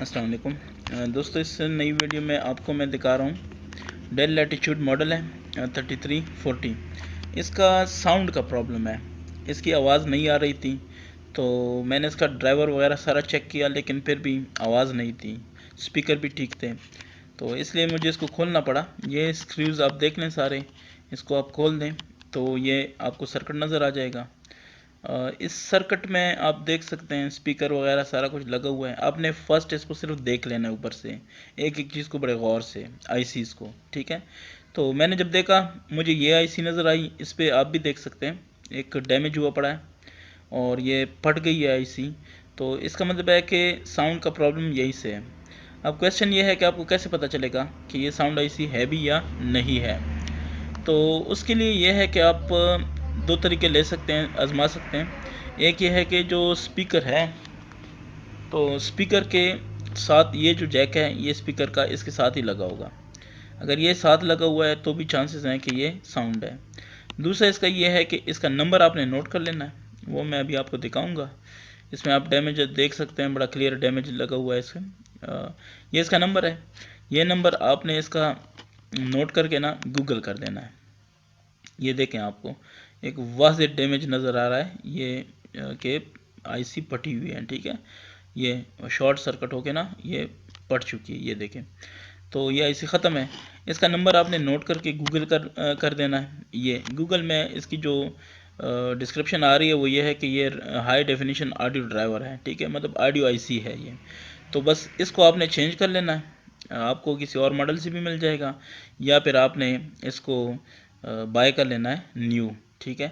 अस्सलाम वालेकुम दोस्तों, इस नई वीडियो में आपको मैं दिखा रहा हूँ डेल लैटिट्यूड मॉडल है 3340। इसका साउंड का प्रॉब्लम है, इसकी आवाज़ नहीं आ रही थी। तो मैंने इसका ड्राइवर वगैरह सारा चेक किया, लेकिन फिर भी आवाज़ नहीं थी, स्पीकर भी ठीक थे। तो इसलिए मुझे इसको खोलना पड़ा। ये स्क्रूज़ आप देख लें सारे, इसको आप खोल दें तो ये आपको सर्किट नज़र आ जाएगा। इस सर्किट में आप देख सकते हैं स्पीकर वगैरह सारा कुछ लगा हुआ है। आपने फर्स्ट इसको सिर्फ देख लेना है ऊपर से, एक एक चीज़ को बड़े गौर से, आईसीज़ को, ठीक है। तो मैंने जब देखा मुझे ये आईसी नज़र आई। इस पर आप भी देख सकते हैं एक डैमेज हुआ पड़ा है और ये फट गई है आईसी। तो इसका मतलब है कि साउंड का प्रॉब्लम यही से है। अब क्वेश्चन ये है कि आपको कैसे पता चलेगा कि ये साउंड आईसी है भी या नहीं है। तो उसके लिए ये है कि आप दो तरीके ले सकते हैं, आजमा सकते हैं। एक ये है कि जो स्पीकर है, तो स्पीकर के साथ ये जो जैक है ये स्पीकर का इसके साथ ही लगा होगा। अगर ये साथ लगा हुआ है तो भी चांसेस हैं कि ये साउंड है। दूसरा इसका ये है कि इसका नंबर आपने नोट कर लेना है, वो मैं अभी आपको दिखाऊंगा। इसमें आप डैमेज देख सकते हैं, बड़ा क्लियर डैमेज लगा हुआ है इसका। ये इसका नंबर है। ये नंबर आपने इसका नोट करके ना गूगल कर देना है। ये देखें, आपको एक वाज़ेह डैमेज नज़र आ रहा है ये कि आईसी फटी हुई है, ठीक है। ये शॉर्ट सर्किट होके ना ये फट चुकी है, ये देखें। तो ये आईसी ख़त्म है। इसका नंबर आपने नोट करके गूगल कर देना है। ये गूगल में इसकी जो डिस्क्रिप्शन आ रही है वो ये है कि ये हाई डेफिनेशन ऑडियो ड्राइवर है, ठीक है, मतलब ऑडियो आईसी है ये। तो बस इसको आपने चेंज कर लेना है। आपको किसी और मॉडल से भी मिल जाएगा, या फिर आपने इसको बाय कर लेना है न्यू, ठीक है।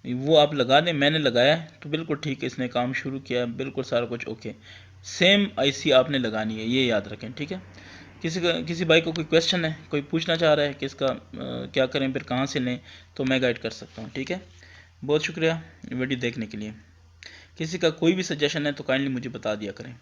वो आप लगा दें, मैंने लगाया है तो बिल्कुल ठीक है, इसने काम शुरू किया, बिल्कुल सारा कुछ ओके। सेम आईसी आपने लगानी है, ये याद रखें, ठीक है। किसी भाई को कोई क्वेश्चन है, कोई पूछना चाह रहा है कि इसका क्या करें, फिर कहाँ से लें, तो मैं गाइड कर सकता हूँ, ठीक है। बहुत शुक्रिया वीडियो देखने के लिए। किसी का कोई भी सजेशन है तो काइंडली मुझे बता दिया करें।